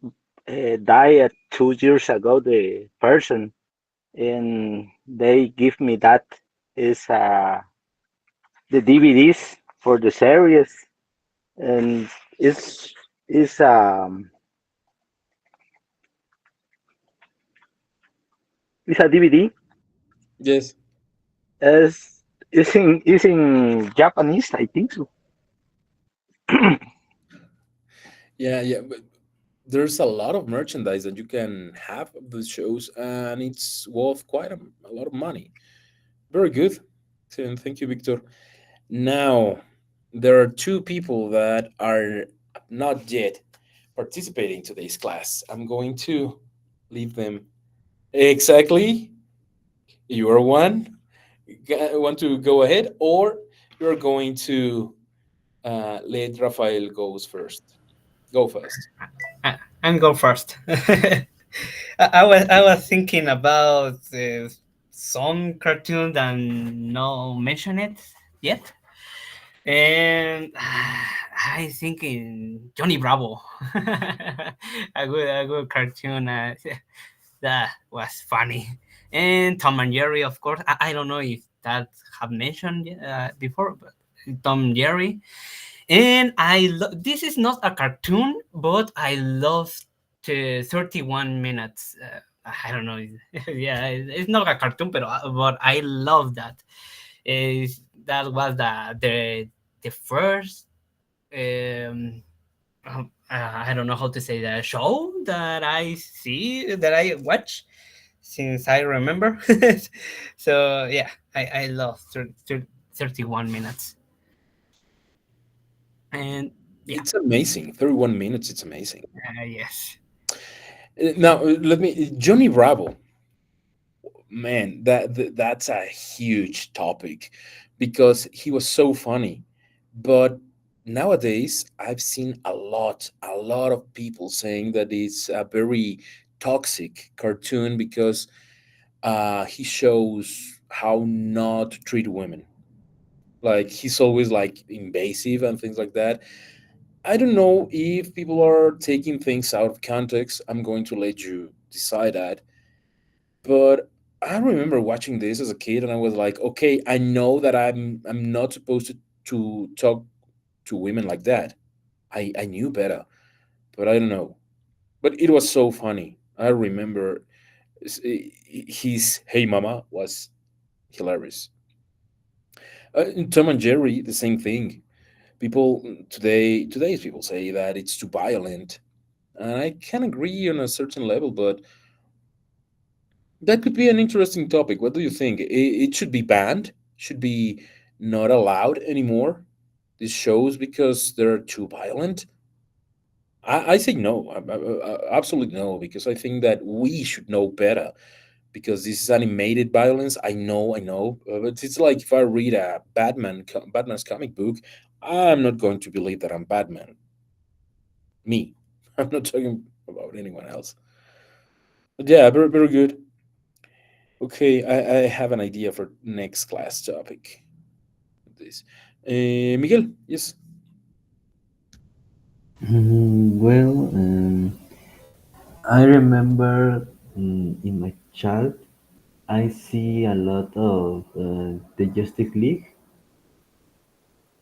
died 2 years ago. The person and they give me that is the DVDs for the series and is it's a DVD. Yes. Is is in Japanese, I think so. Yeah. But there's a lot of merchandise that you can have of the shows, and it's worth quite a lot of money. Very good. Excellent. Thank you, Victor. Now, there are two people that are not yet participating in today's class. I'm going to leave them. Exactly. You are one. Want to go ahead, or you're going to let Rafael goes first? Go first. I'm go first. I was thinking about some cartoon that no mention it yet, and I think in Johnny Bravo, a good cartoon that was funny, and Tom and Jerry, of course. I don't know if that have mentioned before, but Tom and Jerry. And this is not a cartoon, but I love 31 minutes. I don't know. Yeah, it's not a cartoon, but I love that. That was the first I don't know how to say that show that I watch since I remember. So yeah, I love 31 minutes. And yeah, It's amazing. 31 minutes. It's amazing. yes. Now, let me. Johnny Bravo. Man, that's a huge topic because he was so funny. But nowadays, I've seen a lot of people saying that it's a very toxic cartoon because he shows how not to treat women. Like he's always like invasive and things like that. I don't know if people are taking things out of context. I'm going to let you decide that. But I remember watching this as a kid, and I was like, okay, I know that I'm not supposed to talk to women like that. I knew better, but I don't know. But it was so funny. I remember his "Hey Mama" was hilarious. In Tom and Jerry, the same thing. People today's people say that it's too violent, and I can agree on a certain level, but that could be an interesting topic. What do you think? It should be banned? Should be not allowed anymore? These shows because they're too violent? I say no. Absolutely no, because I think that we should know better. Because this is animated violence. I know. But it's like if I read a Batman's comic book, I'm not going to believe that I'm Batman. Me. I'm not talking about anyone else. But yeah, very, very good. Okay, I have an idea for next class topic. This, Miguel, yes. Well, I remember in my child, I see a lot of the Justice League,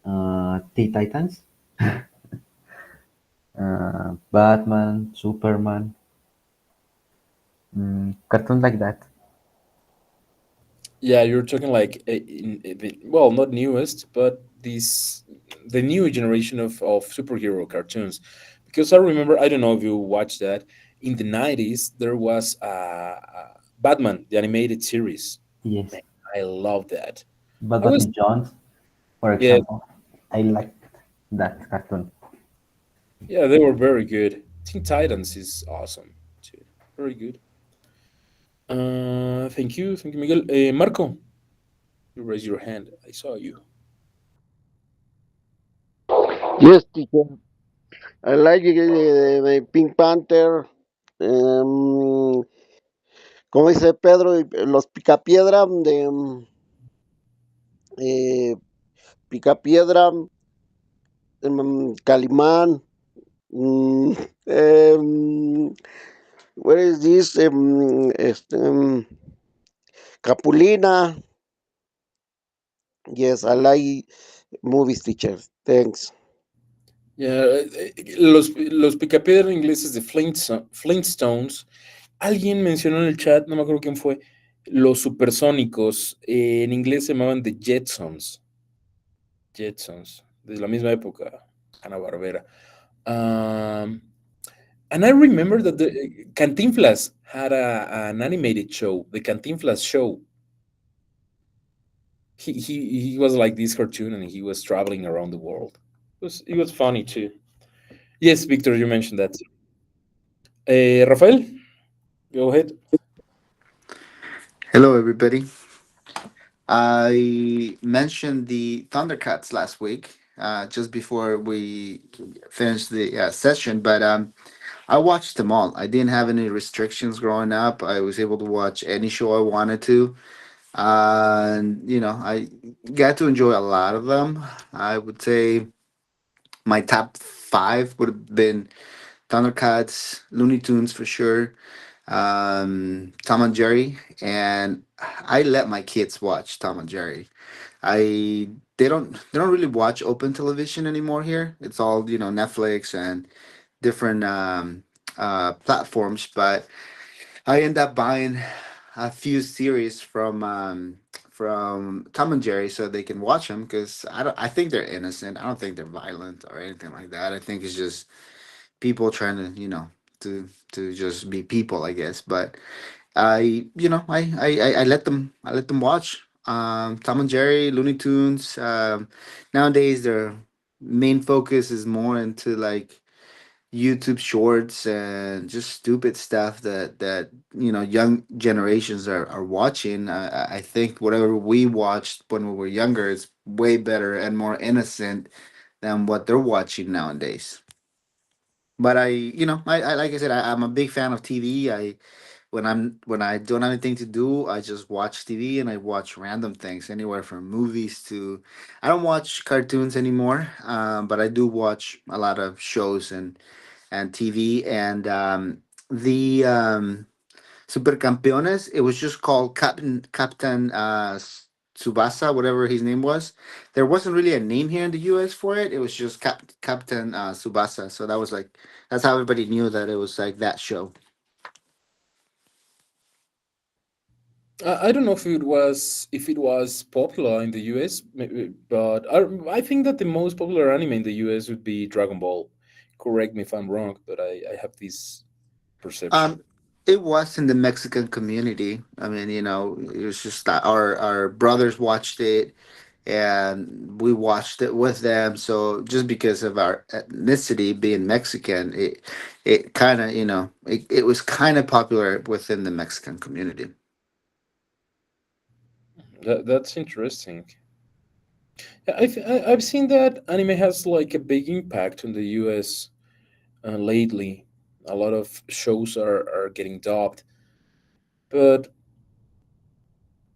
Teen Titans, Batman, Superman, cartoons like that. Yeah, you're talking like well, not newest, but this the new generation of superhero cartoons. Because I remember, I don't know if you watched that in the 90s. There was Batman, the animated series. Yes, Man, I love that. I Batman was and Jones, for yeah, example. I like that cartoon. yeah, they were very good. Teen Titans is awesome too. Very good. Thank you, Miguel. Marco, you raise your hand. I saw you. Yes, teacher. I like the Pink Panther. em, como dice Pedro, los Picapiedra de eh, Picapiedra, Calimán. mm, em, where is this? Capulina. Yes, I like movies, teacher. Thanks. Yeah, los picapiedra ingleses de Flintstones. Alguien mencionó en el chat, no me acuerdo quién fue, los supersónicos. En inglés se llamaban The Jetsons. Jetsons, de la misma época, Hanna-Barbera. And I remember that the Cantinflas had an animated show, the Cantinflas Show. he was like this cartoon, and he was traveling around the world. It was funny too. Yes, Victor, you mentioned that. Rafael, go ahead. Hello, everybody. I mentioned the Thundercats last week, just before we finished the session, but I watched them all. I didn't have any restrictions growing up. I was able to watch any show I wanted to. And, I got to enjoy a lot of them. I would say my top five would have been Thundercats, Looney Tunes for sure, Tom and Jerry, and I let my kids watch Tom and Jerry. I they don't really watch open television anymore here. It's all Netflix and different platforms. But I end up buying a few series from Tom and Jerry so they can watch them because I think they're innocent. I don't think they're violent or anything like that. I think it's just people trying to to just be people, I guess. But I let them watch Tom and Jerry, Looney Tunes. Nowadays, their main focus is more into like YouTube Shorts and just stupid stuff that young generations are watching. I think whatever we watched when we were younger is way better and more innocent than what they're watching nowadays. But I like I said, I'm a big fan of TV. When I don't have anything to do, I just watch TV and I watch random things, anywhere from movies to. I don't watch cartoons anymore, but I do watch a lot of shows and TV. And the Supercampeones, it was just called Captain Tsubasa, whatever his name was. There wasn't really a name here in the U.S. for it. It was just Captain Tsubasa. So that's how everybody knew that it was like that show. I don't know if it was popular in the US, but I think that the most popular anime in the US would be Dragon Ball. Correct me if I'm wrong, but I have this perception. Um, it was in the Mexican community. I mean, it was just that our brothers watched it, and we watched it with them. So just because of our ethnicity being Mexican, it kind of it was kind of popular within the Mexican community. That's interesting. Yeah, I've seen that anime has like a big impact on the US lately. A lot of shows are getting dubbed, but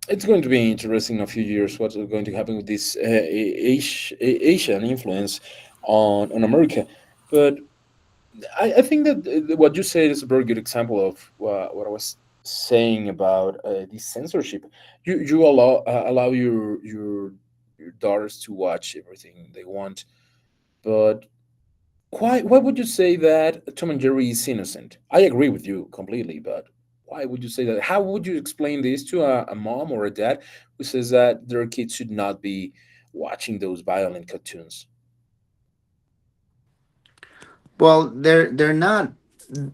it's going to be interesting in a few years what's going to happen with this Asian influence on America. But I think that what you said is a very good example of what I was saying about this censorship. You allow your daughters to watch everything they want, but why would you say that Tom and Jerry is innocent? I agree with you completely, but why would you say that? How would you explain this to a mom or a dad who says that their kids should not be watching those violent cartoons? Well, they're not.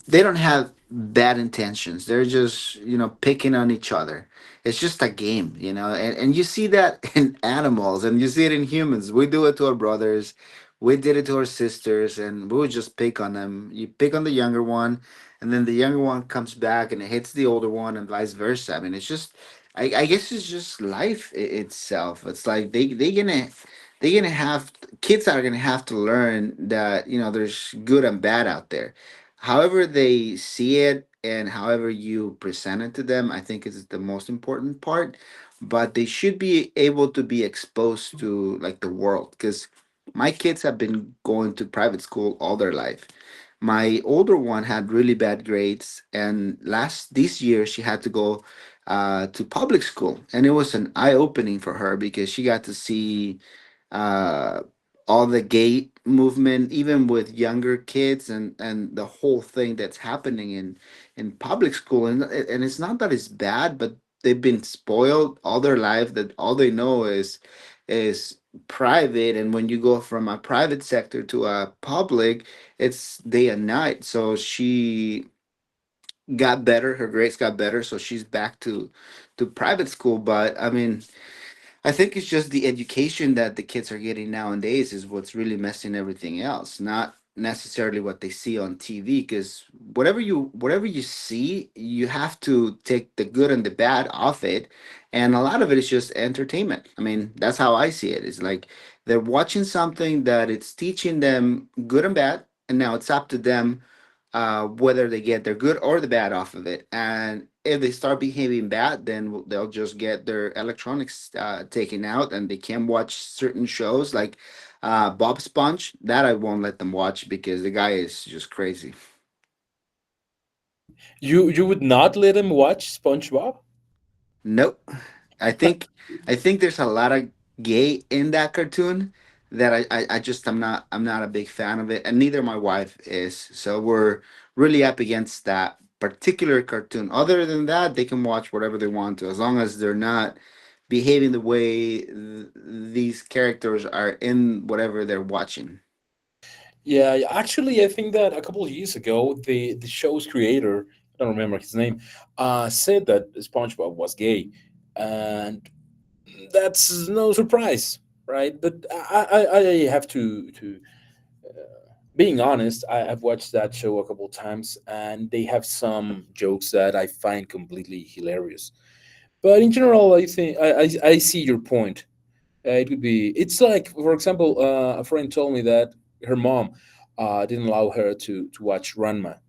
They don't have bad intentions. They're just picking on each other. It's just a game, and you see that in animals and you see it in humans. We do it to our brothers. We did it to our sisters, and we would just pick on them. You pick on the younger one, and then the younger one comes back and it hits the older one, and vice versa. I mean, it's just. I guess it's just life itself. It's like they're gonna have kids are gonna have to learn that there's good and bad out there. However they see it and however you present it to them, I think is the most important part. But they should be able to be exposed to like the world because my kids have been going to private school all their life. My older one had really bad grades, and last this year she had to go to public school, and it was an eye opening for her because she got to see uh, all the gay movement, even with younger kids, and the whole thing that's happening in public school. And it's not that it's bad, but they've been spoiled all their life. That all they know is private, and when you go from a private sector to a public, it's day and night. So she got better, her grades got better, so she's back to private school. But I mean, I think it's just the education that the kids are getting nowadays is what's really messing everything else, not necessarily what they see on TV. Because whatever you see, you have to take the good and the bad off it, and a lot of it is just entertainment. I mean, that's how I see it. It's like they're watching something that it's teaching them good and bad, and now it's up to them whether they get their good or the bad off of it. And if they start behaving bad, then they'll just get their electronics taken out, and they can't watch certain shows like Bob Sponge. That I won't let them watch because the guy is just crazy. You would not let him watch SpongeBob? Nope. I think there's a lot of gay in that cartoon that I just I'm not a big fan of it, and neither my wife is. So we're really up against that particular cartoon. Other than that, they can watch whatever they want to, as long as they're not behaving the way these characters are in whatever they're watching. Yeah, actually, I think that a couple of years ago, the show's creator, I don't remember his name, said that SpongeBob was gay, and that's no surprise, right? But I have to being honest, I've watched that show a couple of times, and they have some jokes that I find completely hilarious. But in general, I think I see your point. It would be. It's like, for example, a friend told me that her mom didn't allow her to watch Ranma,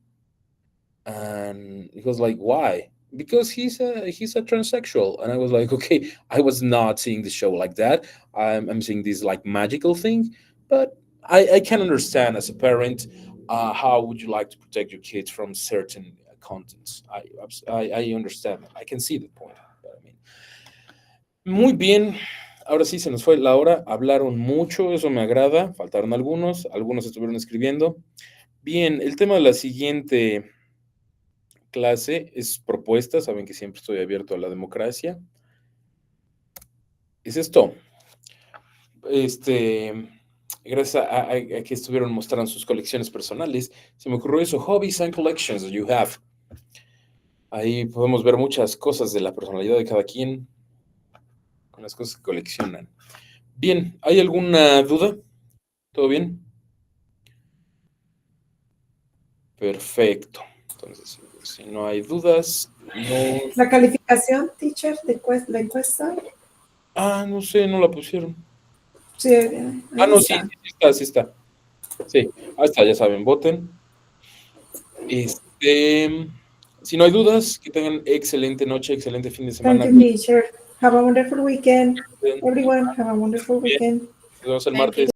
and he was like, "Why?" Because he's a transsexual, and I was like, "Okay, I was not seeing the show like that. I'm seeing this like magical thing." But I can understand as a parent, how would you like to protect your kids from certain contents. I understand that. I can see the point. But, I mean, muy bien. Ahora sí se nos fue la hora. Hablaron mucho, eso me agrada. Faltaron algunos estuvieron escribiendo. Bien, el tema de la siguiente clase es propuesta. Saben que siempre estoy abierto a la democracia. Es esto. Gracias a que estuvieron mostrando sus colecciones personales, se me ocurrió eso, hobbies and collections that you have. Ahí podemos ver muchas cosas de la personalidad de cada quien, con las cosas que coleccionan. Bien, ¿hay alguna duda? ¿Todo bien? Perfecto. Entonces, si no hay dudas, no... ¿La calificación, teacher, de la encuesta? No sé, no la pusieron. Sí, no, sí está. Sí, ahí está, ya saben, voten. Si no hay dudas, que tengan excelente noche, excelente fin de semana. Thank you, teacher. Have a wonderful weekend. Everyone, have a wonderful weekend. Nos vemos el martes.